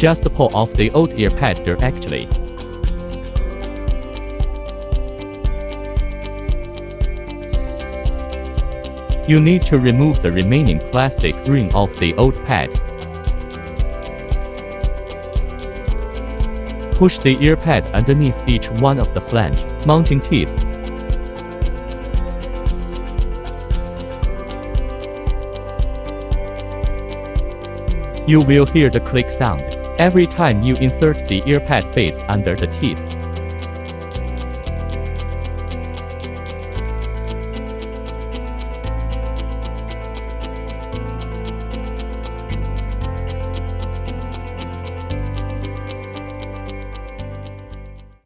Just pull off the old earpad directly. You need to remove the remaining plastic ring off the old pad. Push the earpad underneath each one of the flange mounting teeth. You will hear the click sound every time you insert the earpad base under the teeth.